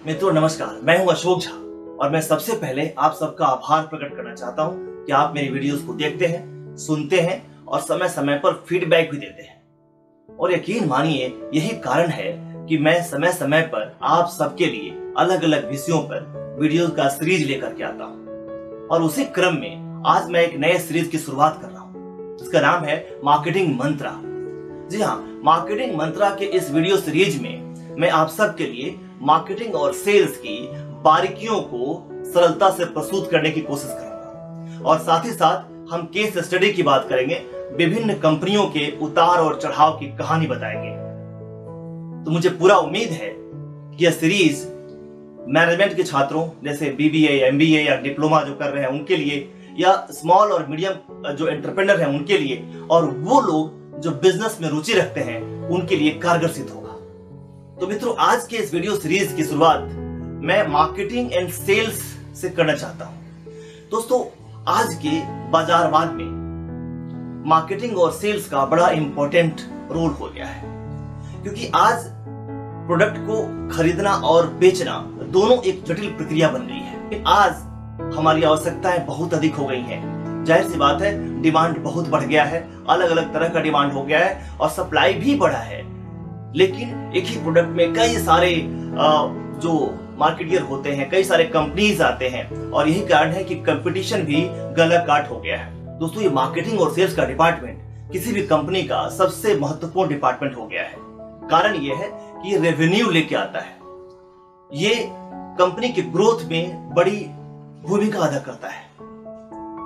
मित्रों नमस्कार, मैं हूं अशोक झा और मैं सबसे पहले आप सबका आभार प्रकट करना चाहता हूं कि आप मेरी वीडियोस को देखते हैं, सुनते हैं और समय समय पर फीडबैक भी देते हैं। और यकीन मानिए यही कारण है कि मैं समय समय पर आप सबके लिए अलग अलग विषयों पर वीडियोस का सीरीज लेकर के आता हूं। और उसी क्रम में आज मैं एक नए सीरीज की शुरुआत कर रहा हूं। इसका नाम है मार्केटिंग मंत्रा। जी हाँ, मार्केटिंग मंत्रा के इस वीडियो सीरीज में मैं आप सबके लिए मार्केटिंग और सेल्स की बारीकियों को सरलता से प्रस्तुत करने की कोशिश करूंगा और साथ ही साथ हम केस स्टडी की बात करेंगे, विभिन्न कंपनियों के उतार और चढ़ाव की कहानी बताएंगे। तो मुझे पूरा उम्मीद है कि यह सीरीज मैनेजमेंट के छात्रों जैसे बीबीए, एमबीए या डिप्लोमा जो कर रहे हैं उनके लिए, या स्मॉल और मीडियम जो एंटरप्रेन्योर हैं उनके लिए, और वो लोग जो बिजनेस में रुचि रखते हैं उनके लिए कारगर सिद्ध होगा। तो मित्रों, आज के इस वीडियो सीरीज की शुरुआत मैं मार्केटिंग एंड सेल्स से करना चाहता हूं। दोस्तों, आज के बाजारवाद में मार्केटिंग और सेल्स का बड़ा इंपॉर्टेंट रोल हो गया है, क्योंकि आज प्रोडक्ट को खरीदना और बेचना दोनों एक जटिल प्रक्रिया बन गई है। आज हमारी आवश्यकताएं बहुत अधिक हो गई हैं। जाहिर सी बात है, डिमांड बहुत बढ़ गया है, अलग अलग तरह का डिमांड हो गया है और सप्लाई भी बढ़ा है। लेकिन एक ही प्रोडक्ट में कई सारे जो मार्केटियर होते हैं, कई सारे कंपनीज आते हैं और यही कारण है कि कंपटीशन भी गला काट हो गया है। दोस्तों, ये मार्केटिंग और सेल्स का डिपार्टमेंट किसी भी कंपनी का सबसे महत्वपूर्ण डिपार्टमेंट हो गया है। कारण ये है कि ये रेवेन्यू लेके आता है। ये कंपनी के ग्रोथ में बड़ी भूमिका अदा करता है।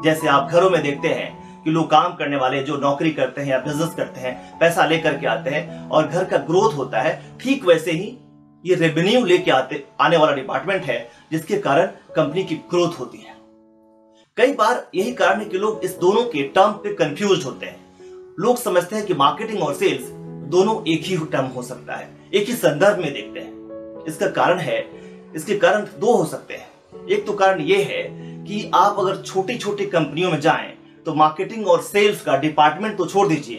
जैसे आप घरों में देखते हैं कि लोग काम करने वाले जो नौकरी करते हैं या बिजनेस करते हैं, पैसा लेकर के आते हैं और घर का ग्रोथ होता है, ठीक वैसे ही ये रेवेन्यू लेके आने वाला डिपार्टमेंट है, जिसके कारण कंपनी की ग्रोथ होती है। कई बार यही कारण है कि लोग इस दोनों के टर्म पे कंफ्यूज होते हैं। लोग समझते हैं कि मार्केटिंग और सेल्स दोनों एक ही टर्म हो सकता है, एक ही संदर्भ में देखते हैं। इसके कारण दो हो सकते हैं। एक तो कारण यह है कि आप अगर छोटी छोटी कंपनियों में जाएं तो मार्केटिंग और सेल्स का डिपार्टमेंट तो छोड़ दीजिए,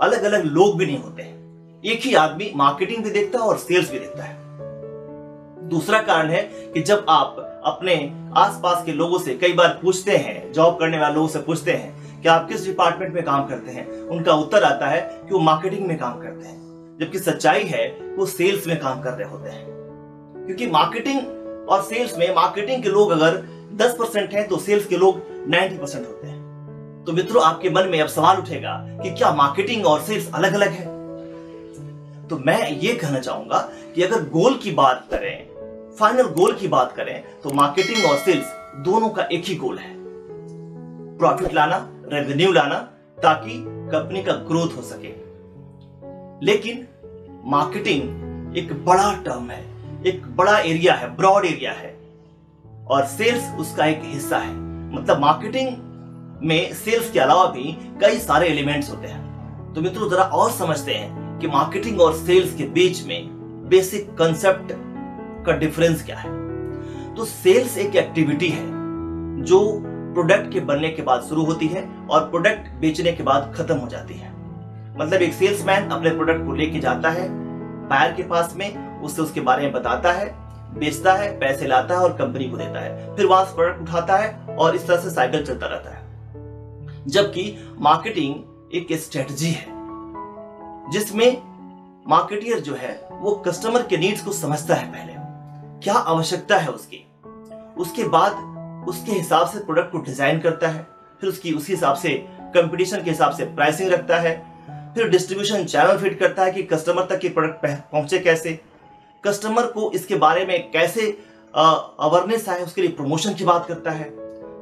अलग अलग लोग भी नहीं होते हैं। एक ही आदमी मार्केटिंग भी देखता है और सेल्स भी देखता है। दूसरा कारण है कि जब आप अपने आसपास के लोगों से कई बार पूछते हैं, जॉब करने वाले लोगों से पूछते हैं कि आप किस डिपार्टमेंट में काम करते हैं, उनका उत्तर आता है कि वो मार्केटिंग में काम करते हैं, जबकि सच्चाई है वो सेल्स में काम कर रहे होते हैं। क्योंकि मार्केटिंग और सेल्स में मार्केटिंग के लोग अगर 10% हैं तो सेल्स के लोग 90% होते हैं। तो मित्रों, आपके मन में अब सवाल उठेगा कि क्या मार्केटिंग और सेल्स अलग अलग है? तो मैं ये कहना चाहूंगा कि अगर गोल की बात करें, फाइनल गोल की बात करें, तो मार्केटिंग और सेल्स दोनों का एक ही गोल है, प्रॉफिट लाना, रेवेन्यू लाना, ताकि कंपनी का ग्रोथ हो सके। लेकिन मार्केटिंग एक बड़ा टर्म है, एक बड़ा एरिया है, ब्रॉड एरिया है, और सेल्स उसका एक हिस्सा है। मतलब मार्केटिंग में सेल्स के अलावा भी कई सारे एलिमेंट्स होते हैं। तो मित्रों, जरा और समझते हैं कि मार्केटिंग और सेल्स के बीच में बेसिक कंसेप्ट का डिफरेंस क्या है। तो सेल्स एक एक्टिविटी है जो प्रोडक्ट के बनने के बाद शुरू होती है और प्रोडक्ट बेचने के बाद खत्म हो जाती है। मतलब एक सेल्समैन अपने प्रोडक्ट को लेके जाता है बायर के पास में, उससे उसके बारे में बताता है, बेचता है, पैसे लाता है और कंपनी को देता है, फिर वहां से प्रोडक्ट उठाता है और इस तरह से साइकिल चलता रहता है। जबकि मार्केटिंग एक स्ट्रेटजी है जिसमें मार्केटियर जो है वो कस्टमर के नीड्स को समझता है, पहले क्या आवश्यकता है उसके बाद उसके हिसाब से प्रोडक्ट को डिजाइन करता है, फिर उसी हिसाब से कंपटीशन के हिसाब से प्राइसिंग रखता है, फिर डिस्ट्रीब्यूशन चैनल फिट करता है कि कस्टमर तक ये प्रोडक्ट पहुंचे कैसे, कस्टमर को इसके बारे में कैसे अवेयरनेस है, उसके लिए प्रमोशन की बात करता है,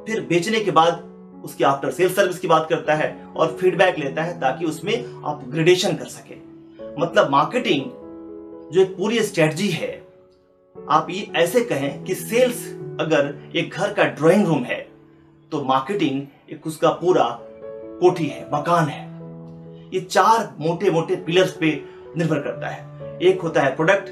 फिर बेचने के बाद उसकी आफ्टर सेल सर्विस की बात करता है और फीडबैक लेता है ताकि उसमें अपग्रेडेशन कर सके। मतलब मार्केटिंग जो एक पूरी स्ट्रेटजी है, आप ये ऐसे कहें कि सेल्स अगर एक घर का ड्राइंग रूम है तो मार्केटिंग एक उसका पूरा कोठी है, मकान है। ये चार मोटे मोटे पिलर्स पे निर्भर करता है। एक होता है प्रोडक्ट,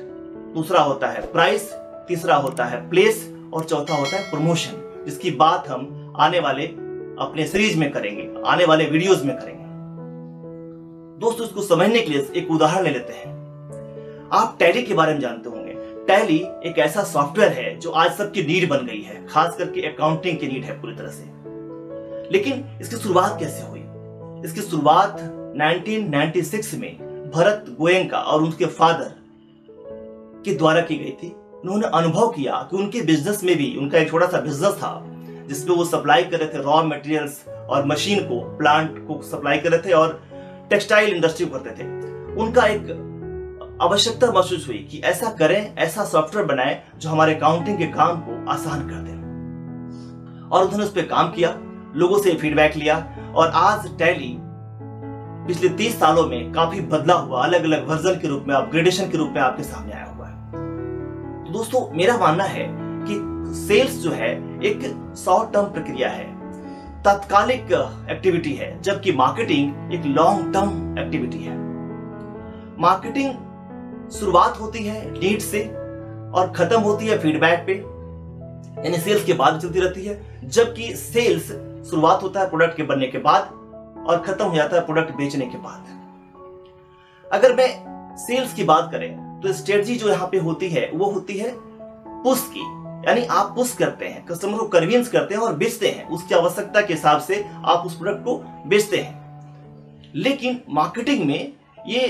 दूसरा होता है प्राइस, तीसरा होता है प्लेस और चौथा होता है प्रमोशन, जिसकी बात हम आने वाले अपने सीरीज में करेंगे, आने वाले वीडियोस में करेंगे। दोस्तों, इसको समझने के लिए एक उदाहरण ले लेते हैं। आप टैली के बारे में जानते होंगे। टैली एक ऐसा सॉफ्टवेयर है जो आज सबकी नीड बन गई है, खास करके अकाउंटिंग की नीड है पूरी तरह से। लेकिन इसकी शुरुआत कैसे हुई? इसकी शुरुआत 1996 में भरत गोयनका और उनके फादर के द्वारा की गई थी। उन्होंने अनुभव किया कि उनके बिजनेस में भी, उनका एक छोटा सा बिजनेस था जिसमें वो सप्लाई कर रहे थे रॉ मटेरियल्स और मशीन को, प्लांट को सप्लाई कर रहे थे और टेक्सटाइल इंडस्ट्री को करते थे। उनका एक आवश्यकता महसूस हुई कि ऐसा करें, ऐसा सॉफ्टवेयर बनाएं जो हमारे अकाउंटिंग के काम को आसान कर दे, और उन्होंने उस पर काम किया, लोगों से फीडबैक लिया और आज टैली पिछले 30 सालों में काफी बदला हुआ, अलग अलग वर्जन के रूप में, अपग्रेडेशन के रूप में आपके सामने आया हुआ है। तो दोस्तों, मेरा मानना है कि सेल्स जो है एक शॉर्ट टर्म प्रक्रिया है, तात्कालिक एक्टिविटी है, जबकि मार्केटिंग एक लॉन्ग टर्म एक्टिविटी है। मार्केटिंग शुरुआत होती है नीड से और खत्म होती है फीडबैक पे, यानी सेल्स के बाद चलती रहती है, जबकि सेल्स शुरुआत होता है प्रोडक्ट के बनने के बाद और खत्म हो जाता है प्रोडक्ट बेचने के बाद। अगर मैं सेल्स की बात करें तो स्ट्रेटजी जो यहाँ पे होती है वो होती है पुश की, यानी आप पुश करते हैं, कस्टमर को कन्विंस करते हैं और बेचते हैं, उसकी आवश्यकता के हिसाब से आप उस प्रोडक्ट को बेचते हैं। लेकिन मार्केटिंग में ये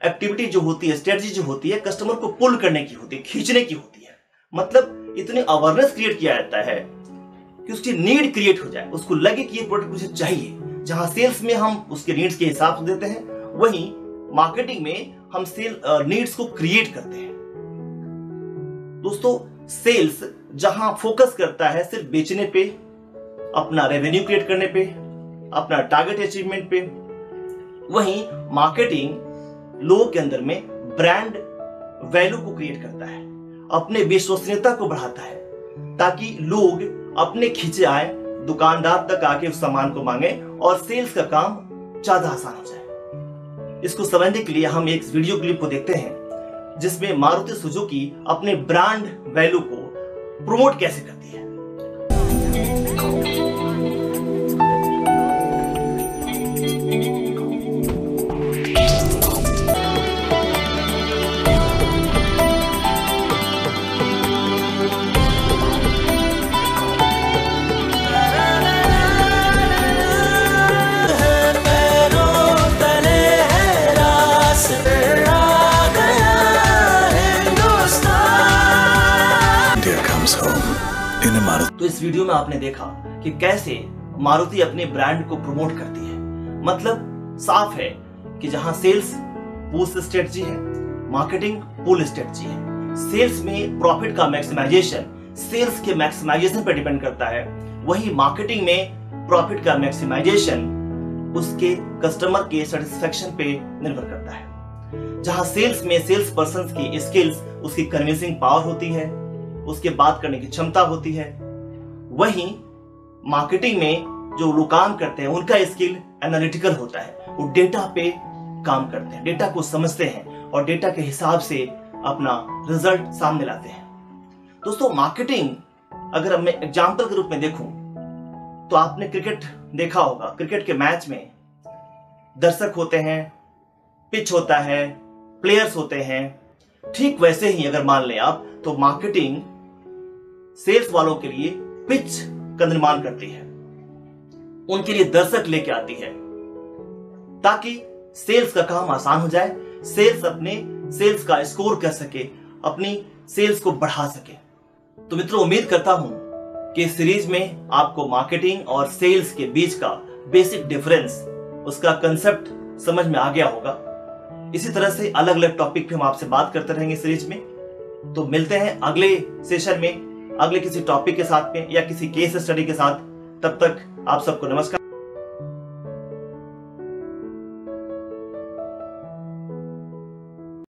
एक्टिविटी जो होती है, स्ट्रेटजी जो होती है, कस्टमर को पुल करने की होती है, खींचने की होती है। मतलब इतनी अवेयरनेस क्रिएट किया जाता है कि उसकी नीड क्रिएट हो जाए, उसको लगे कि ये प्रोडक्ट मुझे चाहिए। जहां सेल्स में हम उसके नीड्स के हिसाब से देते हैं, वहीं मार्केटिंग में हम नीड्स को क्रिएट करते हैं। दोस्तों, सेल्स जहां फोकस करता है सिर्फ बेचने पे, अपना रेवेन्यू क्रिएट करने पे, अपना टारगेट अचीवमेंट पे, वहीं मार्केटिंग लोगों के अंदर में ब्रांड वैल्यू को क्रिएट करता है, अपने विश्वसनीयता को बढ़ाता है, ताकि लोग अपने खींचे आए, दुकानदार तक आके उस सामान को मांगे और सेल्स का काम ज्यादा आसान हो जाए। इसको समझने के लिए हम एक वीडियो क्लिप को देखते हैं जिसमें मारुति सुजुकी अपने ब्रांड वैल्यू को प्रमोट कैसे करती है। तो इस वीडियो में आपने देखा कि कैसे मारुति अपने ब्रांड को प्रमोट करती है। मतलब साफ है कि जहां सेल्स पुश स्ट्रेटजी है, मार्केटिंग पुल स्ट्रेटजी है। सेल्स में प्रॉफिट का मैक्सिमाइजेशन सेल्स के मैक्सिमाइजेशन पर डिपेंड करता है, वहीं मार्केटिंग में प्रॉफिट का मैक्सिमाइजेशन उसके कस्टमर के सेटिस्फेक्शन पे निर्भर करता है। जहां सेल्स में सेल्स पर्सन की स्किल्स, उसकी कन्विंसिंग पावर होती है, उसके बात करने की क्षमता होती है, वहीं मार्केटिंग में जो लोग काम करते हैं उनका स्किल एनालिटिकल होता है, वो डेटा पे काम करते हैं, डेटा को समझते हैं और डेटा के हिसाब से अपना रिजल्ट सामने लाते हैं। दोस्तों, मार्केटिंग अगर मैं एग्जांपल के रूप में देखूं तो आपने क्रिकेट देखा होगा। क्रिकेट के मैच में दर्शक होते हैं, पिच होता है, प्लेयर्स होते हैं। ठीक वैसे ही अगर मान लें आप, तो मार्केटिंग सेल्स वालों के लिए पिच का निर्माण करती है, उनके लिए दर्शक लेके आती है, ताकि सेल्स का काम आसान हो जाए, सेल्स अपने सेल्स का स्कोर कर सके, अपनी सेल्स को बढ़ा सके। तो मित्रों, उम्मीद करता हूं कि इस सीरीज में आपको मार्केटिंग और सेल्स के बीच का बेसिक डिफरेंस, उसका कंसेप्ट समझ में आ गया होगा। इसी तरह से अलग अलग टॉपिक पे हम आपसे बात करते रहेंगे सीरीज में। तो मिलते हैं अगले सेशन में, अगले किसी टॉपिक के साथ में या किसी केस स्टडी के साथ। तब तक आप सबको नमस्कार।